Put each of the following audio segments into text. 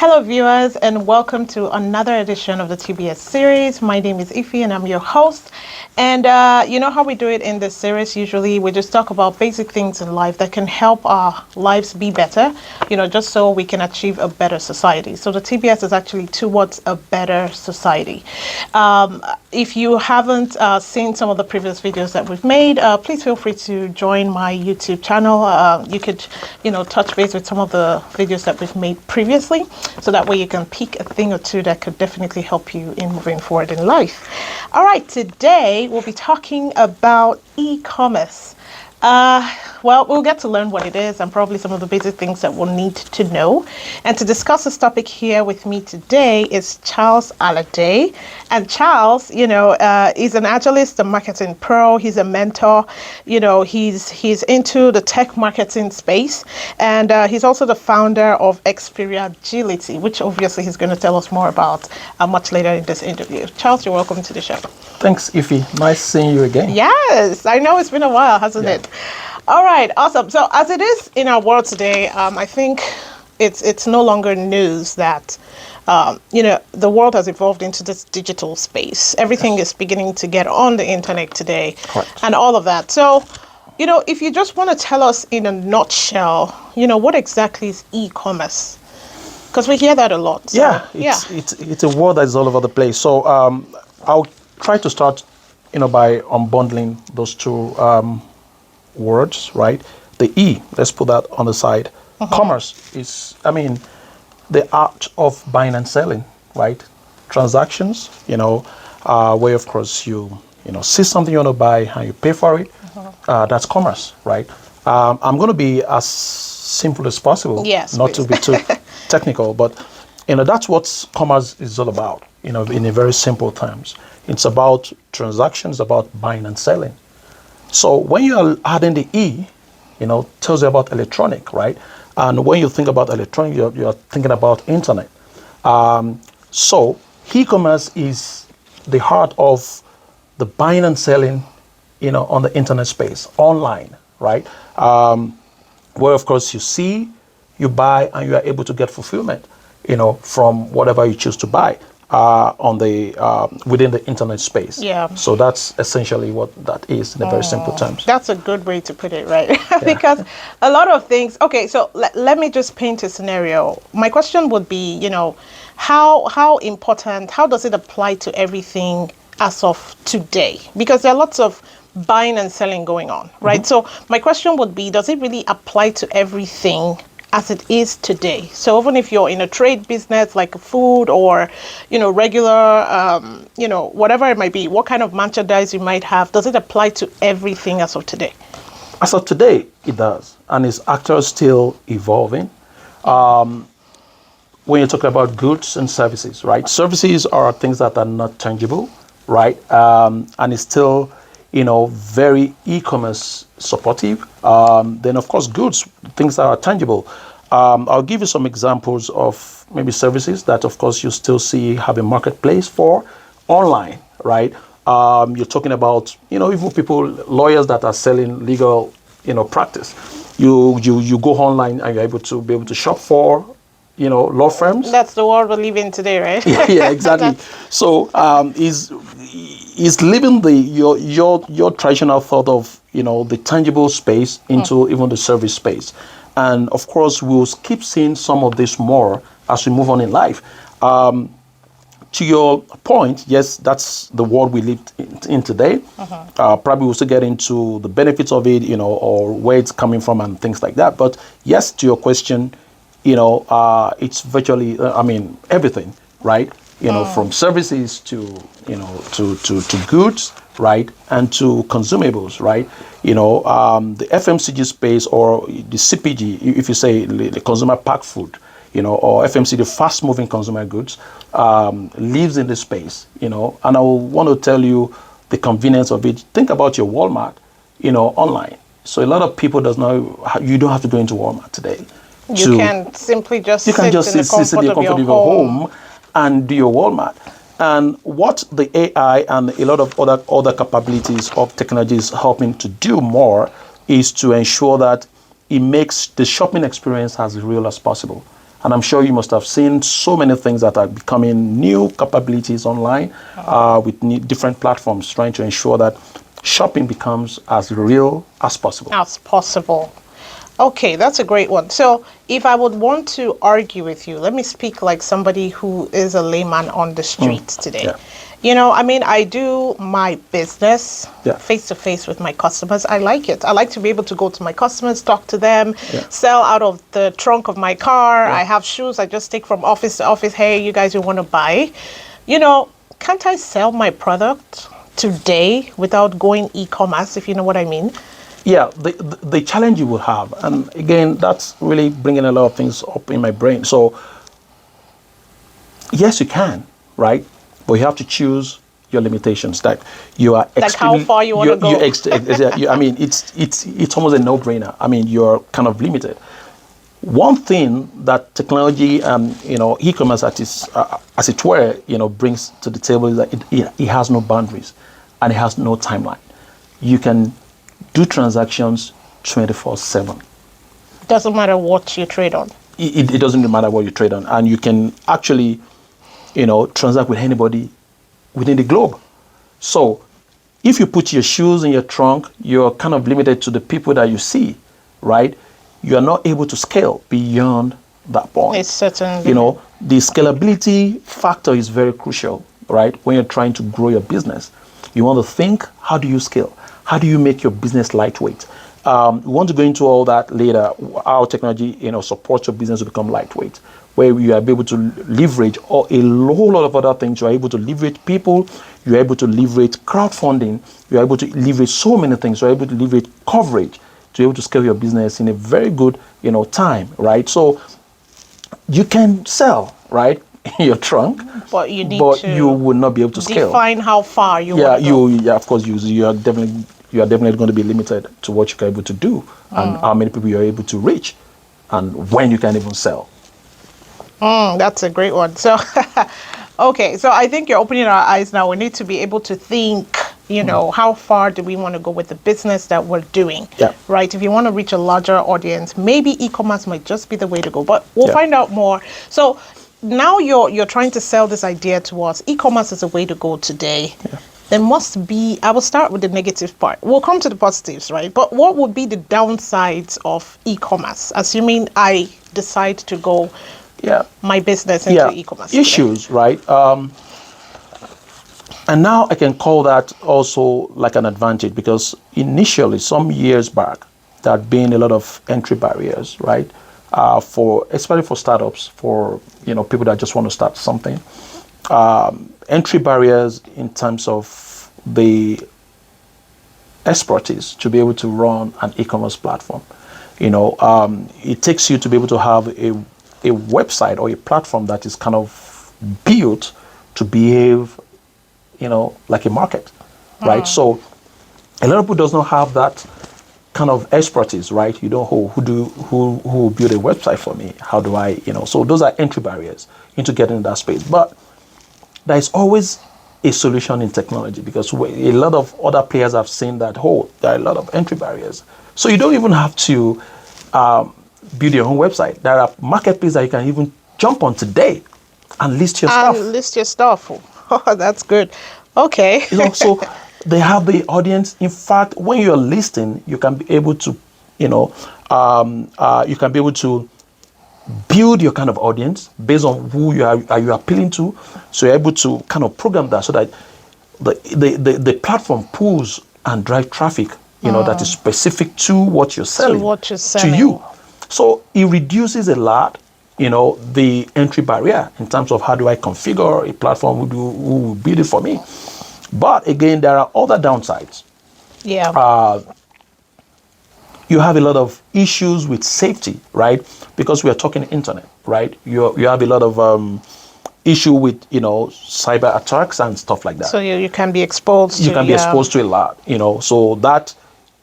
Hello, viewers, and welcome to another edition of the TBS series. My name is Ify, and I'm your host. And you know how we do it in this series? Usually, we just talk about basic things in life that can help our lives be better, just so we can achieve a better society. So the TBS is actually towards a better society. If you haven't seen some of the previous videos that we've made, please feel free to join my YouTube channel. You could, touch base with some of the videos that we've made previously. So that way you can pick a thing or two that could definitely help you in moving forward in life. All right, today we'll be talking about e-commerce. Well, we'll get to learn what it is and probably some of the basic things that we'll need to know. And to discuss this topic here with me today is Charles Alade. And Charles, is an agilist, a marketing pro. He's a mentor. He's into the tech marketing space. And he's also the founder of Agility, which obviously he's going to tell us more about much later in this interview. Charles, you're welcome to the show. Thanks, Ify. Nice seeing you again. Yes, I know it's been a while, hasn't it? All right, awesome. So as it is in our world today, I think it's no longer news that the world has evolved into this digital space. Everything is beginning to get on the internet today. Correct. And all of that. So, if you just want to tell us in a nutshell, what exactly is e-commerce? Because we hear that a lot. So, it's a word that is all over the place. So I'll try to start, by unbundling those two words, right? The E, let's put that on the side. Commerce is, the art of buying and selling, right? Transactions, where of course you see something you want to buy and you pay for it. That's commerce, right? I'm going to be as simple as possible, not to be too technical, but that's what commerce is all about, in a very simple terms. It's about transactions, about buying and selling. So when you're adding the E, tells you about electronic, right? And when you think about electronic, you're thinking about internet. So e-commerce is the heart of the buying and selling, on the internet space, online, right? Where of course you see, you buy, and you are able to get fulfillment, from whatever you choose to buy. Within the internet space. Yeah. So that's essentially what that is in a very simple terms. That's a good way to put it, right? Because a lot of things. Okay, so let me just paint a scenario. My question would be, how important? How does it apply to everything as of today? Because there are lots of buying and selling going on, right? So my question would be, does it really apply to everything as it is today? So even if you're in a trade business like food or, regular, whatever it might be, what kind of merchandise you might have, does it apply to everything as of today? As of today, it does. And it's actually still evolving. When you're talking about goods and services, right? Services are things that are not tangible, right? And it's still, very e-commerce supportive. Then of course, goods, things that are tangible. I'll give you some examples of maybe services that of course you still see have a marketplace for online, right? You're talking about, even people, lawyers that are selling legal, practice. You go online and you're able to shop for, law firms. That's the world we live in today, right? Yeah, exactly. So is living your traditional thought of the tangible space into even the service space, and of course we'll keep seeing some of this more as we move on in life. To your point, yes, that's the world we live in today. Probably we'll still get into the benefits of it, or where it's coming from and things like that. But yes, to your question, it's virtually, everything, right? From services to goods, right? And to consumables, right? The FMCG space or the CPG, if you say the consumer packed food, or FMCG, the fast moving consumer goods, lives in this space, and I will want to tell you the convenience of it. Think about your Walmart, online. So a lot of people you don't have to go into Walmart today. You can simply just sit in the comfort of your home and do your Walmart. And what the AI and a lot of other capabilities of technology is helping to do more is to ensure that it makes the shopping experience as real as possible. And I'm sure you must have seen so many things that are becoming new capabilities online with different platforms trying to ensure that shopping becomes as real as possible. As possible. Okay, that's a great one. So, if I would want to argue with you, let me speak like somebody who is a layman on the streets today. Yeah. You know, I mean, I do my business Yeah. face to face with my customers. I like it. I like to be able to go to my customers, talk to them, Yeah. sell out of the trunk of my car. Yeah. I have shoes I just take from office to office. Hey, you guys, you want to buy? You know, can't I sell my product today without going e-commerce, if you know what I mean? Yeah, the challenge you will have, and again, that's really bringing a lot of things up in my brain. So, yes, you can, right? But you have to choose your limitations. That you are Like how far you want to go. I mean, it's almost a no-brainer. I mean, you're kind of limited. One thing that technology and e-commerce as it were, brings to the table is that it has no boundaries, and it has no timeline. You can do transactions 24/7. Doesn't matter what you trade on. It doesn't matter what you trade on, and you can actually, transact with anybody within the globe. So, if you put your shoes in your trunk, you're kind of limited to the people that you see, right? You are not able to scale beyond that point. It's certain. The scalability factor is very crucial, right? When you're trying to grow your business, you want to think, how do you scale? How do you make your business lightweight? We want to go into all that later, how technology, supports your business to become lightweight, where you are able to leverage a whole lot of other things. You are able to leverage people. You are able to leverage crowdfunding. You are able to leverage so many things. You are able to leverage coverage to be able to scale your business in a very good, time, right? So you can sell, right, in your trunk, but you need but to you will not be able to scale. define how far you want to go. Of course, you are definitely going to be limited to what you're able to do and how many people you're able to reach and when you can even sell. That's a great one. So, okay, so I think you're opening our eyes now. We need to be able to think, how far do we want to go with the business that we're doing? Yeah. Right? If you want to reach a larger audience, maybe e-commerce might just be the way to go, but we'll find out more. So now you're trying to sell this idea to us. E-commerce is a way to go today. Yeah. There must be, I will start with the negative part. We'll come to the positives, right? But what would be the downsides of e-commerce, assuming I decide to go my business into e-commerce today? Issues, right? And now I can call that also like an advantage, because initially, some years back, there had been a lot of entry barriers, right? Especially for startups, for people that just want to start something. Entry barriers in terms of the expertise to be able to run an e-commerce platform. It takes you to be able to have a website or a platform that is kind of built to behave, like a market, right? So a lot of people does not have that kind of expertise, right? Who will build a website for me? How do I, so those are entry barriers into getting in that space. But there is always a solution in technology, because a lot of other players have seen that, there are a lot of entry barriers. So you don't even have to build your own website. There are marketplaces that you can even jump on today and list your stuff. List your stuff. Oh, that's good. Okay. So they have the audience. In fact, when you're listing, you can be able to, you can be able to build your kind of audience based on who you are appealing to. So you're able to kind of program that so that the platform pulls and drive traffic, that is specific to what you're selling. To you. So it reduces a lot, the entry barrier in terms of how do I configure a platform, who will build it for me. But again, there are other downsides. Yeah. You have a lot of issues with safety, right? Because we are talking internet, right? You have a lot of issue with, cyber attacks and stuff like that. So you can be exposed to. You can be exposed to a lot, So that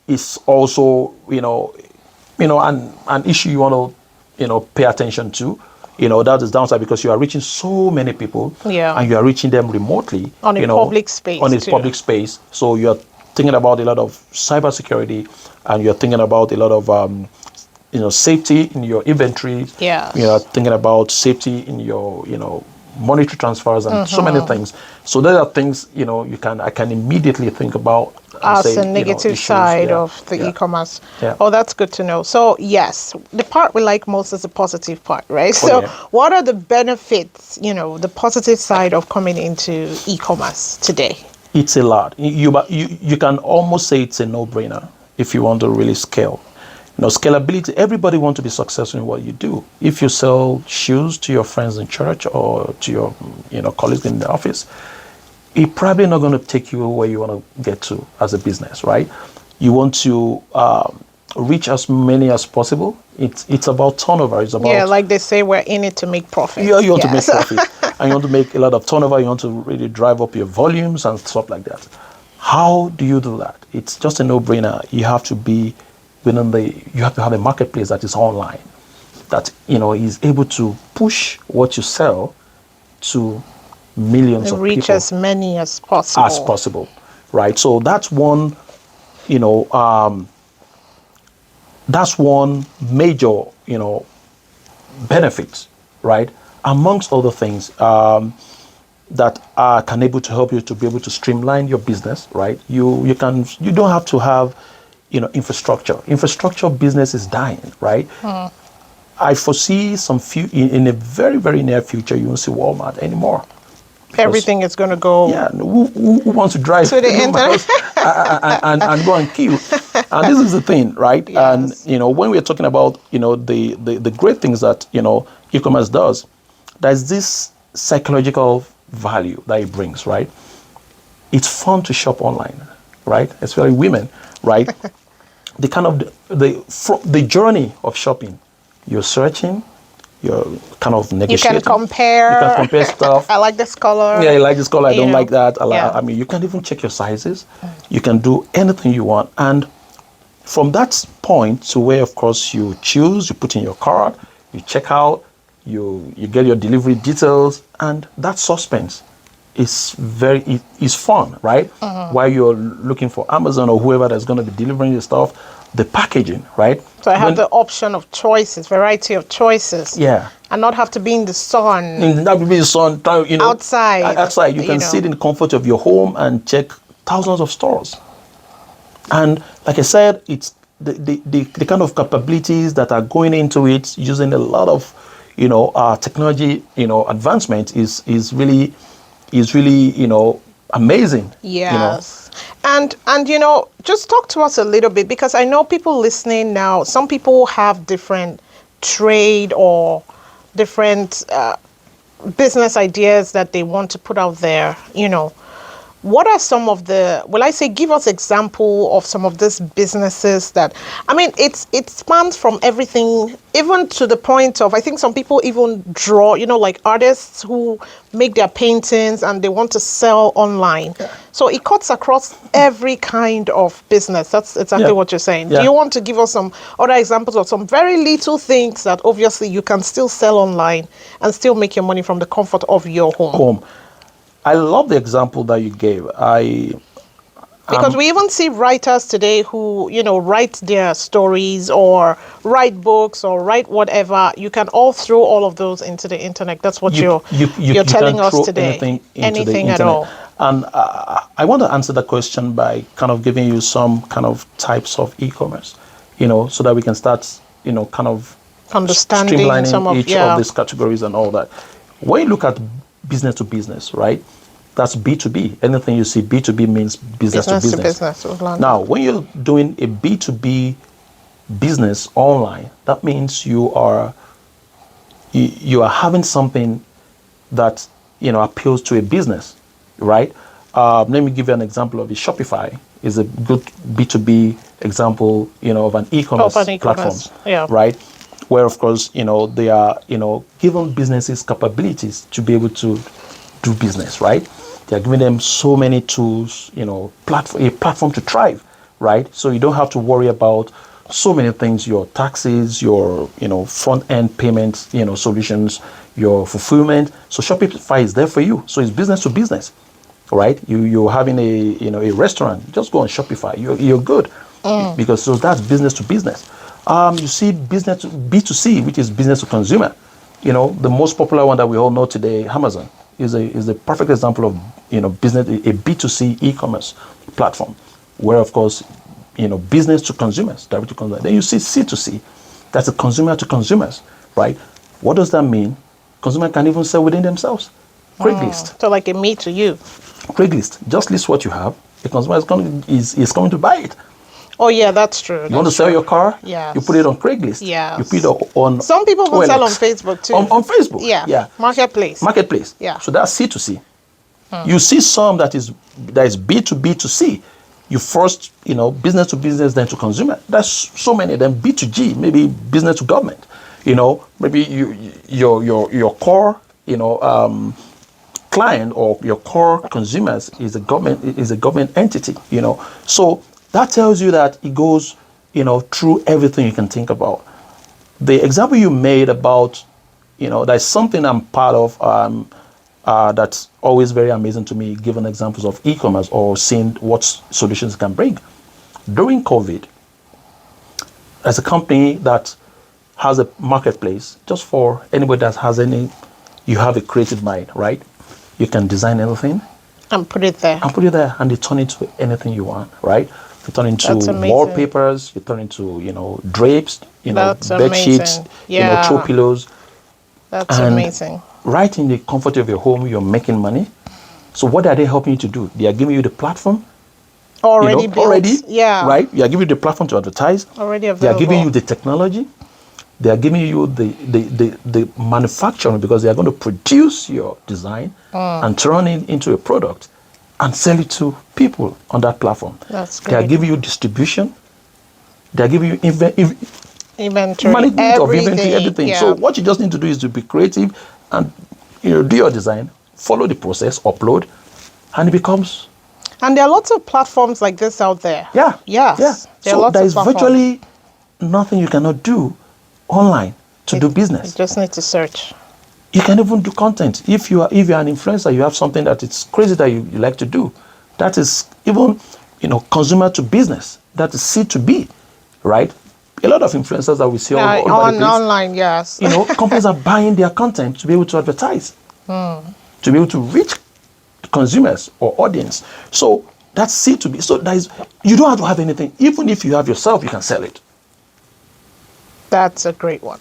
is also, an issue you want to, pay attention to. That is downside, because you are reaching so many people, and you are reaching them remotely on a public space. On a public space, so you're thinking about a lot of cybersecurity, and you're thinking about a lot of safety in your inventory. Yes. Thinking about safety in your, monetary transfers and so many things. So there are things, I can immediately think about and As say, a negative issues. side Yeah, of the yeah, e-commerce. yeah. Oh, that's good to know. So yes, the part we like most is the positive part, right? Oh, So yeah. what are the benefits, the positive side of coming into e-commerce today? It's a lot. You can almost say it's a no-brainer if you want to really scale. Scalability. Everybody wants to be successful in what you do. If you sell shoes to your friends in church or to your colleagues in the office, it's probably not going to take you where you want to get to as a business, right? You want to reach as many as possible. It's about turnover. It's about, Yeah, like they say, we're in it to make profit. you want to make Yes. profit, and you want to make a lot of turnover. You want to really drive up your volumes and stuff like that. How do you do that? It's just a no-brainer. You have to be you have to have a marketplace that is online, that is able to push what you sell to millions of Reach people as many as possible. right? So you know that's one major benefit, right? Amongst other things, that can able to help you to be able to streamline your business, right? You don't have to have infrastructure business is dying, right? I foresee some few in a very, very near future you won't see Walmart anymore. Everything is going to go. Yeah, who wants to drive to the internet and go and kill? And this is the thing, right? Yes. And when we're talking about the great things that e-commerce does, there's this psychological value that it brings, right? It's fun to shop online, right? Especially women, right? The kind of the journey of shopping, you're searching, you're kind of You negotiating. can compare. You can compare stuff. I like this color. Yeah, I like this color. I don't like that. Yeah. I mean, you can even check your sizes. You can do anything you want. And from that point to where, of course, you choose, you put in your cart, you check out, you get your delivery details, and that suspense is fun, right? While you're looking for Amazon or whoever that's going to be delivering your stuff, the packaging, right? So I have the option of choices, variety of choices. Yeah. And not have to be in the sun. That would be the sun, Outside. Outside, you can sit in the comfort of your home and check thousands of stores. And like I said, it's the kind of capabilities that are going into it using a lot of technology advancement is really amazing. Yes. And just talk to us a little bit, because I know people listening now, some people have different trade or different business ideas that they want to put out there. What are some of give us example of some of these businesses that, it spans from everything, even to the point of, I think some people even draw, like artists who make their paintings and they want to sell online. Yeah. So it cuts across every kind of business. That's exactly what you're saying. Yeah. Do you want to give us some other examples of some very little things that obviously you can still sell online and still make your money from the comfort of your home? I love the example that you gave. Because we even see writers today who, write their stories or write books or write whatever. You can all throw all of those into the internet. That's what you're telling us today. Anything at all. And I want to answer the question by kind of giving you some kind of types of e-commerce, so that we can start, kind of understanding streamlining some of each of these categories and all that. When you look at business to business, right? That's B2B. Anything you see B2B means business to business. Now, when you're doing a B2B business online, that means you are having something that appeals to a business, right? Let me give you an example of it. Shopify is a good B2B example, of an e-commerce platform, right? Where, of course, they are, giving businesses capabilities to be able to do business, right? They are giving them so many tools, a platform to thrive, right? So you don't have to worry about so many things, your taxes, your, front-end payments, solutions, your fulfillment. So Shopify is there for you. So it's business to business, right? You're having a restaurant, just go on Shopify. You're good, because so that's business to business. You see business B2C, which is business to consumer. The most popular one that we all know today, Amazon, is a perfect example of business, a B2C e-commerce platform, where of course business to consumers, direct to consumers. Then you see C2C, that's a consumer to consumers, right? What does that mean? Consumer can even sell within themselves. Craigslist. So like a me to you. Craigslist, just list what you have. The consumer is coming to buy it. Oh yeah, that's true. You want to sell your car? Yeah. You put it on Craigslist. Yes. You put it on. Some people will sell on OLX. Facebook too. On Facebook. Yeah. Yeah. Marketplace. Yeah. So that's C2C. You see some that is B2B to C. You first, business to business, then to consumer. That's so many. Then B2G, maybe business to government. Maybe your core, client or your core consumers is a government entity. So that tells you that it goes, through everything you can think about. The example you made about, there's something I'm part of. That's always very amazing to me, given examples of e-commerce or seeing what solutions can bring. During COVID, as a company that has a marketplace, just for anybody that has you have a creative mind, right? You can design anything. And put it there. And they turn into anything you want, right? You turn into wallpapers, you turn into, drapes, bed sheets, throw pillows. That's amazing. Right in the comfort of your home, you're making money. So what are they helping you to do? They are giving you the platform. Already built. Yeah. Right? You are giving you the platform to advertise. Already available. They are giving you the technology. They are giving you the manufacturing, because they are going to produce your design and turn it into a product and sell it to people on that platform. That's great. They are giving you distribution. They are giving you inventory, management of inventory, everything. Yeah. So what you just need to do is to be creative and do your design, follow the process, upload, and it becomes. And there are lots of platforms like this out there. Yeah. Yes. Yeah. So there is virtually nothing you cannot do online to do business. You just need to search. You can even do content. If you're an influencer, you have something that it's crazy that you like to do. That is even, consumer to business. That is C2B, right? A lot of influencers that we see all over the place, online, yes. Companies are buying their content to be able to advertise, to be able to reach consumers or audience. So that's C2B. So you don't have to have anything. Even if you have yourself, you can sell it. That's a great one.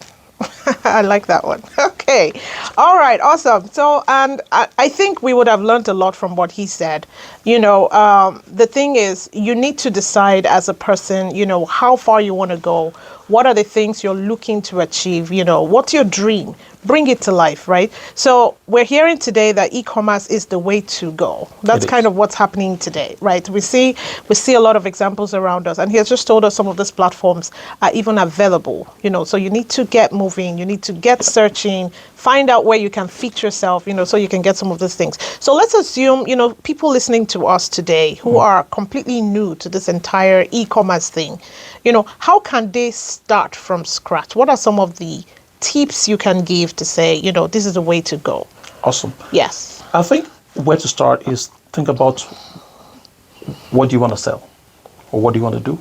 I like that one. Okay. All right. Awesome. So, and I think we would have learned a lot from what he said. The thing is, you need to decide as a person, how far you want to go. What are the things you're looking to achieve? What's your dream? Bring it to life, right? So we're hearing today that e-commerce is the way to go. That's kind of what's happening today, right? We see a lot of examples around us, and he has just told us some of these platforms are even available, so you need to get moving, you need to get searching, find out where you can fit yourself, so you can get some of these things. So let's assume, people listening to us today who are completely new to this entire e-commerce thing, how can they start from scratch? What are some of the tips you can give to say, this is the way to go? Awesome. Yes. I think where to start is think about what do you want to sell, or what do you want to do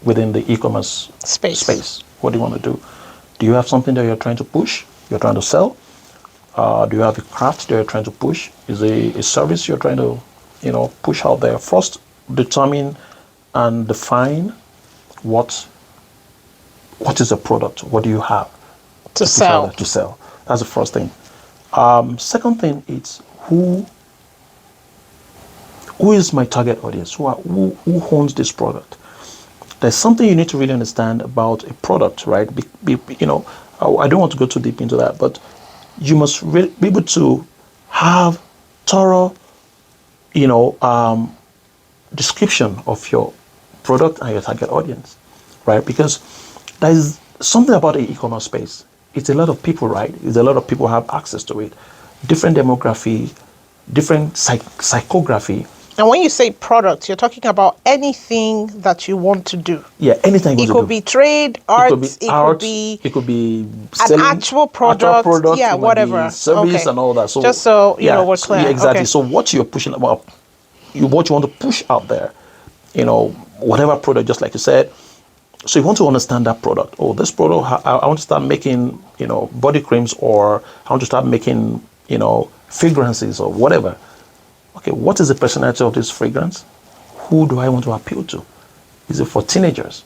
within the e-commerce space. What do you want to do? Do you have something that you're trying to push, you're trying to sell? Do you have a craft that you're trying to push? Is a service you're trying to, push out there? First, determine and define what is a product. What do you have to sell? That's the first thing. Second thing is who is my target audience? Who owns this product? There's something you need to really understand about a product, right? I don't want to go too deep into that, but you must really be able to have thorough, description of your product and your target audience, right? Because there is something about the e-commerce space. It's a lot of people, right? It's a lot of people have access to it. Different demography, different psychography. And when you say product, you're talking about anything that you want to do. Yeah, anything you want to do. It could be trade, art, it could be selling, an actual product, yeah, whatever. Service and all that. So just so we're clear. Yeah, exactly. Okay. So what you're pushing about, what you want to push out there, whatever product, just like you said, So you want to understand that product. Oh, this product, I want to start making, body creams, or I want to start making, fragrances or whatever. Okay, what is the personality of this fragrance? Who do I want to appeal to? Is it for teenagers?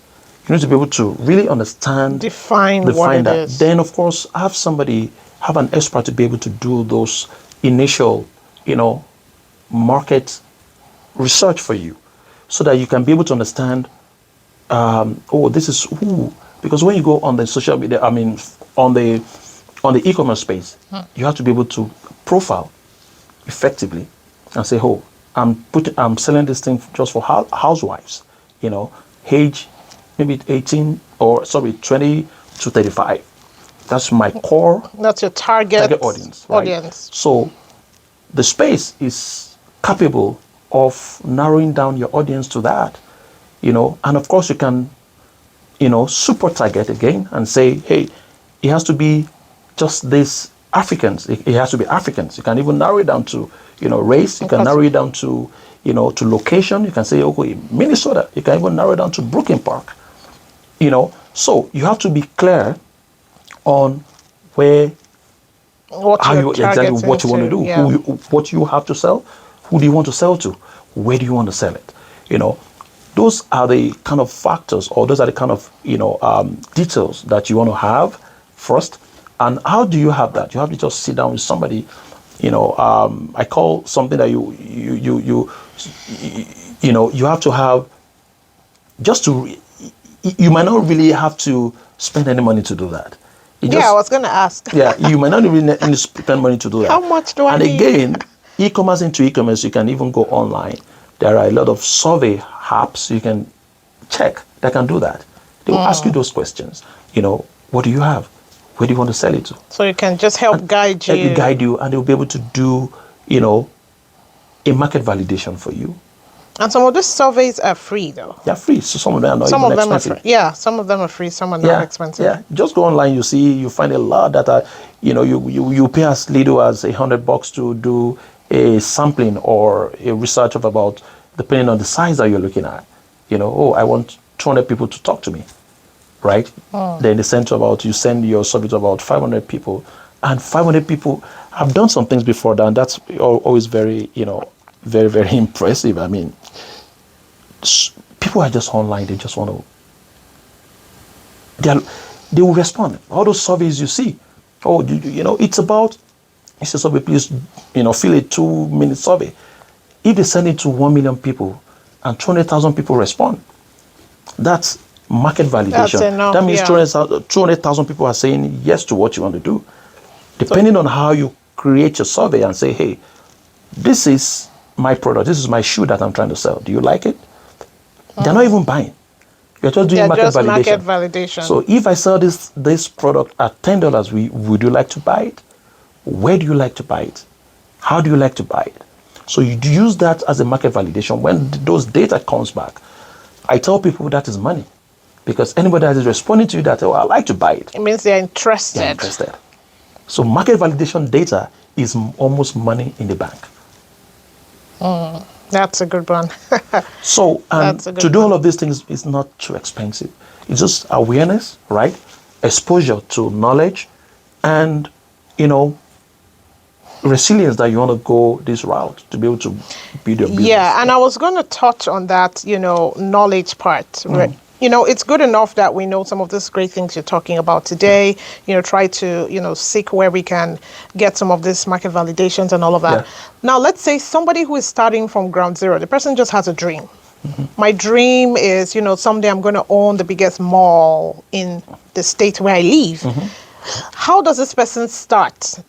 You need to be able to really understand, Define what it that. is. Then, of course, have an expert to be able to do those initial, market research for you, so that you can be able to understand, this is who. Because when you go on the social media, on the e-commerce space, you have to be able to profile effectively and say, oh, I'm selling this thing just for housewives, age maybe 20 to 35. That's my core. That's your target Audience. Right? Audience. So the space is capable of narrowing down your audience to that, and of course you can, super target again and say, hey, it has to be just this Africans. It has to be Africans. You can even narrow it down to, race. You can narrow it down to, to location. You can say, okay, Minnesota. You can even narrow it down to Brooklyn Park. So you have to be clear on exactly what you want to do, yeah. what you have to sell, who do you want to sell to, where do you want to sell it. Those are the kind of factors, or those are the kind of details that you want to have first. And how do you have that? You have to just sit down with somebody. I call something that you have to have, just to. You might not really have to spend any money to do that. I was going to ask. You might not really need to spend money to do that. How much do I need? And again, e-commerce into e-commerce, you can even go online. There are a lot of survey apps you can check that can do that. They will ask you those questions. What do you have? Where do you want to sell it to? So you can just help guide you. And they'll be able to do, a market validation for you. And some of these surveys are free, though. They're free. So some of them are not even expensive. Are free. Yeah, some of them are free. Some are not expensive. Yeah, just go online. You find a lot that are, you pay as little as $100 to do a sampling or a research of about, depending on the size that you're looking at. I want 200 people to talk to me, right? Then you send your survey to about 500 people, and 500 people have done some things before that, and that's always very, very, very impressive. I mean, people are just online. They just want to. They will respond. All those surveys you see. It's a survey. Please, fill a 2-minute survey. If they send it to 1 million people and 200,000 people respond, that's market validation. That's enough, that means 200,000 people are saying yes to what you want to do. Depending on how you create your survey and say, hey, this is my product, this is my shoe that I'm trying to sell. Do you like it? They're not even buying. You're just doing market validation. So if I sell this product at $10, would you like to buy it? Where do you like to buy it? How do you like to buy it? So you use that as a market validation. When those data comes back, I tell people that is money. Because anybody that is responding to you that, I like to buy it. It means they're interested. They're interested. So market validation data is almost money in the bank. That's a good one. So to do all of these things is not too expensive. It's just awareness, right? Exposure to knowledge, and resilience that you want to go this route to be able to build your business. Yeah, and I was going to touch on that, knowledge part. Right? It's good enough that we know some of these great things you're talking about today. Try to, seek where we can get some of this market validations and all of that. Yeah. Now, let's say somebody who is starting from ground zero, the person just has a dream. My dream is, someday I'm going to own the biggest mall in the state where I live. How does this person start?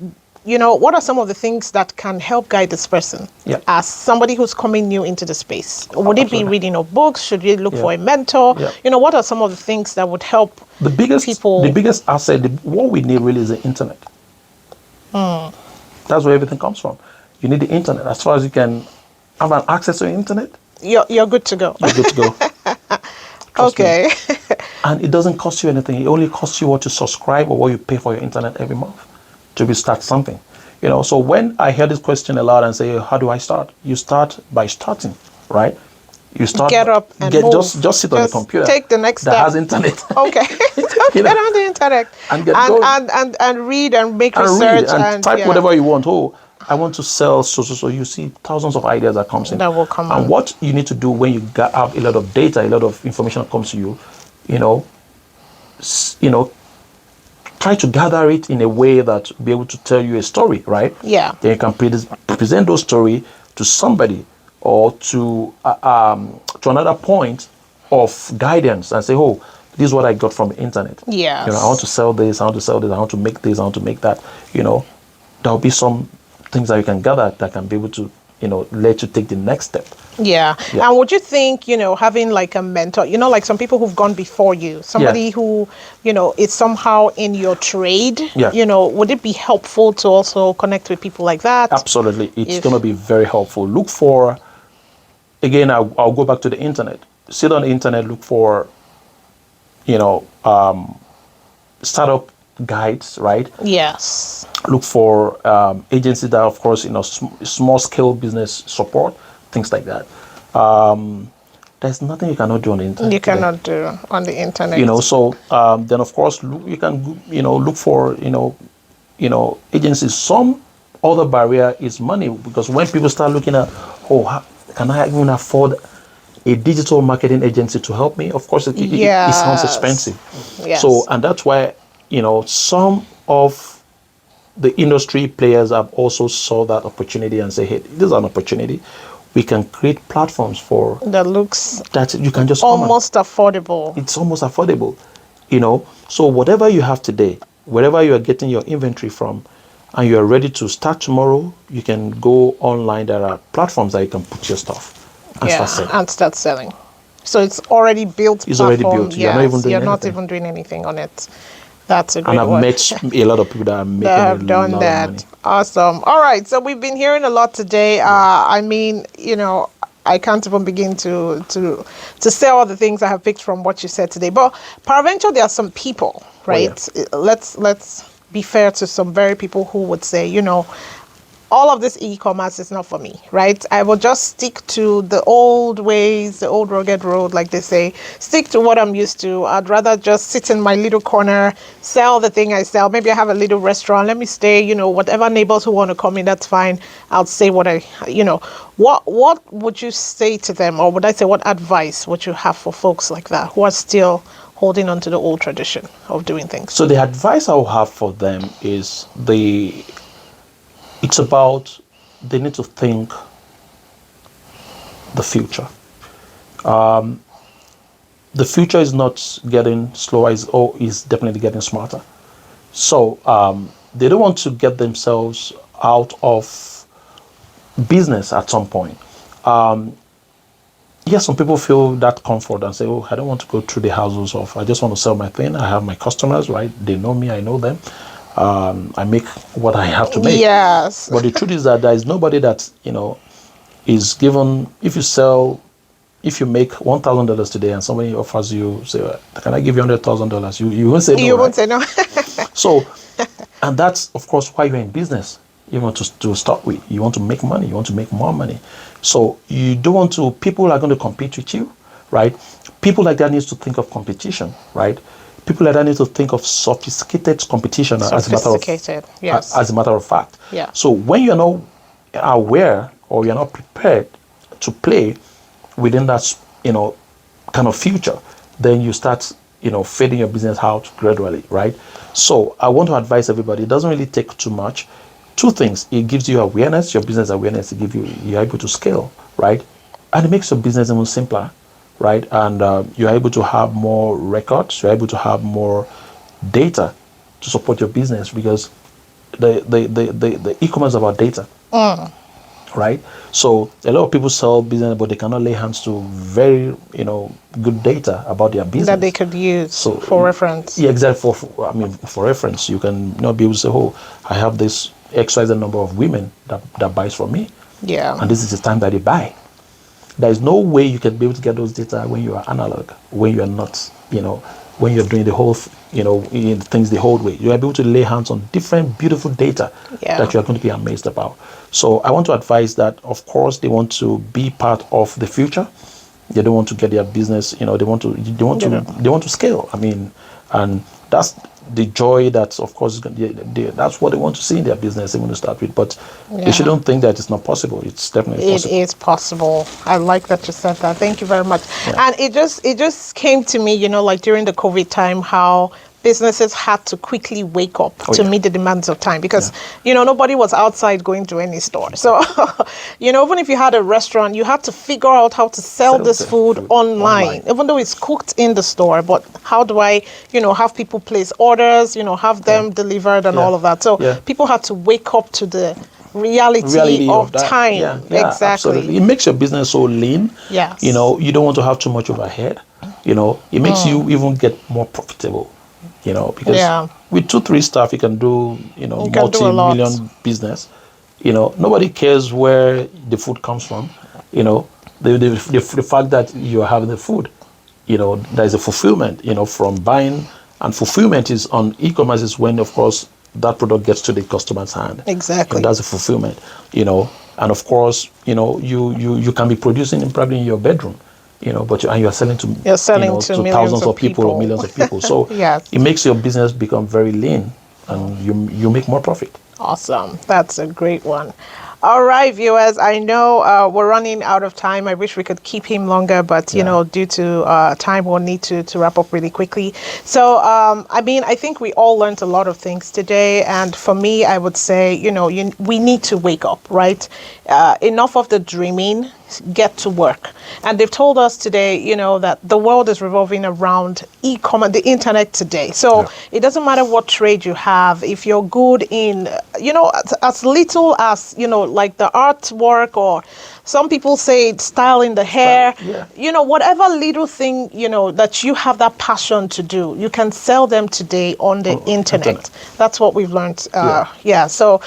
What are some of the things that can help guide this person as somebody who's coming new into the space? Would it be reading of books? Should you look for a mentor? Yeah. What are some of the things that would help people? The biggest asset, what we need really is the internet. That's where everything comes from. You need the internet. As far as you can have an access to the internet, you're good to go. You're good to go. Okay. And it doesn't cost you anything. It only costs you what you subscribe or what you pay for your internet every month to start something. So when I hear this question a lot and say, how do I start? You start by starting, right? You start get up and move. just sit on the computer. Take the next that step. has internet. Okay. Get on the internet and get going. And read and make And research read and type yeah. whatever you want. Oh, I want to sell so. You see thousands of ideas that comes in. That will come And in. what you need to do when you have a lot of data, a lot of information that comes to you, try to gather it in a way that will be able to tell you a story, right? Yeah. Then you can present those story to somebody or to another point of guidance and say, oh, this is what I got from the internet. Yes. I want to sell this, I want to sell this, I want to make this, I want to make that. There'll be some things that you can gather that can be able to, let you take the next step. Yeah. And would you think, having like a mentor, like some people who've gone before you, somebody who, is somehow in your trade, would it be helpful to also connect with people like that? Absolutely. It's going to be very helpful. Look for, again, I'll go back to the internet. Sit on the internet, look for, startup guides, right? Yes. Look for agencies that, of course, small scale business support, things like that. There's nothing you cannot do on the internet. You cannot do on the internet. So then of course you can look for agencies. Some other barrier is money, because when people start looking at, can I even afford a digital marketing agency to help me? Of course, it sounds expensive. Yes. So, and that's why some of the industry players have also saw that opportunity and say, hey, this is an opportunity. We can create platforms for that looks that you can just almost affordable. It's almost affordable, So whatever you have today, wherever you are getting your inventory from, and you are ready to start tomorrow, you can go online. There are platforms that you can put your stuff and start selling. So it's already built. It's already built. Yes, you're not even doing anything on it. That's a great one. And I've met a lot of people that are making have a done lot that. of money. Awesome. All right. So we've been hearing a lot today. I can't even begin to say all the things I have picked from what you said today. But peradventure, there are some people, right? Let's be fair to some very people who would say, all of this e-commerce is not for me, right? I will just stick to the old ways, the old rugged road, like they say, stick to what I'm used to. I'd rather just sit in my little corner, sell the thing I sell. Maybe I have a little restaurant. Let me stay, whatever neighbors who want to come in, that's fine. I'll say what what would you say to them? Or would I say, what advice would you have for folks like that who are still holding on to the old tradition of doing things? So the advice I will have for them is it's about they need to think the future. The future is not getting slower, is definitely getting smarter. So they don't want to get themselves out of business at some point. Yes, some people feel that comfort and say, I don't want to go through the hassles of, I just want to sell my thing. I have my customers, right? They know me, I know them. I make what I have to make. Yes. But the truth is that there is nobody that, is given, if you make $1,000 today and somebody offers you, say, can I give you $100,000? You won't say no. You won't say no. So, and that's, of course, why you're in business. You want to start with. You want to make money. You want to make more money. So you don't want to, people are going to compete with you, right? People like that needs to think of competition, right? People like that need to think of sophisticated competition as a matter of fact. Yeah. So when you're not aware or you're not prepared to play within that, kind of future, then you start, fading your business out gradually, right? So I want to advise everybody, it doesn't really take too much. Two things, it gives you awareness, your business awareness, you're able to scale, right? And it makes your business even simpler, right? And you're able to have more records, you're able to have more data to support your business, because the e-commerce is about data, right? So a lot of people sell business, but they cannot lay hands to very, good data about their business that they could use for reference. Yeah, exactly. For reference, you can not be able to say, I have this XYZ number of women that buys from me. Yeah. And this is the time that they buy. There is no way you can be able to get those data when you are analog, when you are not, when you're doing the whole, things the whole way. You're able to lay hands on different beautiful data that you're going to be amazed about. So I want to advise that, of course, they want to be part of the future. They don't want to get their business, they want to scale. I mean, and that's the joy that, of course, that's what they want to see in their business they want to start with. But they shouldn't think that it's not possible. It's definitely possible. It is possible. I like that you said that. Thank you very much. Yeah. And it just came to me, like during the COVID time, how businesses had to quickly wake up to meet the demands of time because, nobody was outside going to any store. So, even if you had a restaurant, you had to figure out how to sell this food online, even though it's cooked in the store. But how do I, have people place orders, have them delivered and all of that. So people had to wake up to the reality of time. Yeah, exactly. Absolutely. It makes your business so lean. Yes. You don't want to have too much overhead. It makes you even get more profitable. Because with 2-3 staff, you can do, multi-million business. Nobody cares where the food comes from. The fact that you're having the food, there's a fulfillment, from buying, and fulfillment is on e-commerce is when, of course, that product gets to the customer's hand. Exactly. That's a fulfillment, and of course, you can be producing probably in your bedroom. But you're selling to thousands of people or millions of people. So it makes your business become very lean, and you make more profit. Awesome. That's a great one. All right, viewers, I know we're running out of time. I wish we could keep him longer, but, due to time, we'll need to wrap up really quickly. So, I think we all learned a lot of things today. And for me, I would say, we need to wake up, right? Enough of the dreaming, get to work. And they've told us today, that the world is revolving around e-commerce, the internet today. So it doesn't matter what trade you have. If you're good in, as little as, like the artwork, or some people say styling the hair, whatever little thing, that you have that passion to do, you can sell them today on the internet. That's what we've learned. So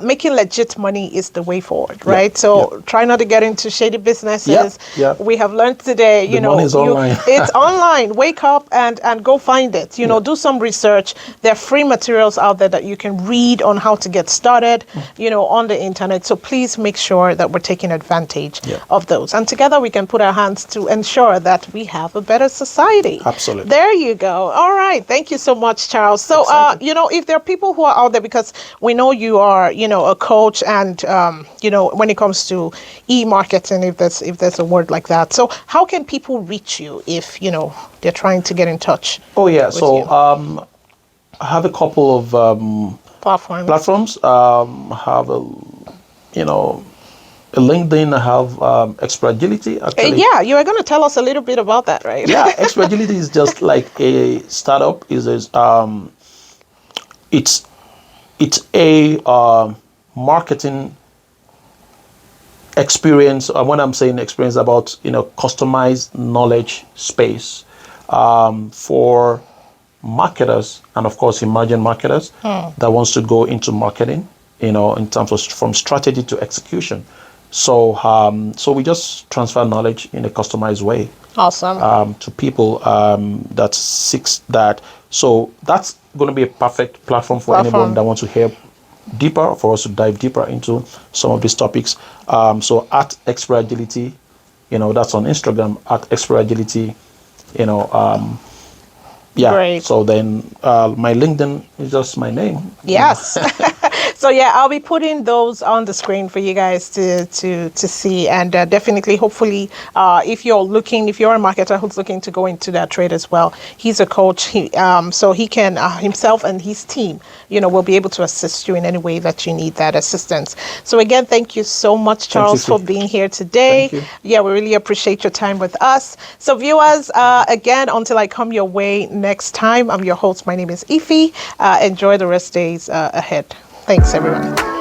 making legit money is the way forward, right? So try not to get into shady businesses. We have learned today, money is online. It's online. Wake up and go find it. Do some research. There are free materials out there that you can read on how to get started, on the internet. So please make sure that we're taking advantage of those. And together we can put our hands to ensure that we have a better society. Absolutely. There you go. All right. Thank you so much, Charles. So, if there are people who are out there, because we know you are, a coach and, when it comes to e-marketing, if there's a word like that. So how can people reach you if, they're trying to get in touch? Oh, yeah. So I have a couple of platforms. Have a LinkedIn. I have Extra Agility. Actually. You are going to tell us a little bit about that, right? Extra Agility is just like a startup. It's a marketing experience. When I'm saying experience, about customized knowledge space for marketers, and of course emerging marketers that wants to go into marketing, in terms of from strategy to execution. So we just transfer knowledge in a customized way. Awesome. To people that seeks that. So that's going to be a perfect platform for anyone that wants to hear deeper, for us to dive deeper into some of these topics. So at Expert Agility, that's on Instagram at Expert Agility, Great. So then my LinkedIn is just my name. Yes. So I'll be putting those on the screen for you guys to see, and definitely, hopefully, if you're a marketer who's looking to go into that trade as well, he's a coach. So he can himself and his team, will be able to assist you in any way that you need that assistance. So again, thank you so much, Charles, for being here today. Thank you. We really appreciate your time with us. So viewers, again, until I come your way next time, I'm your host. My name is Ify. Enjoy the rest days ahead. Thanks, everyone.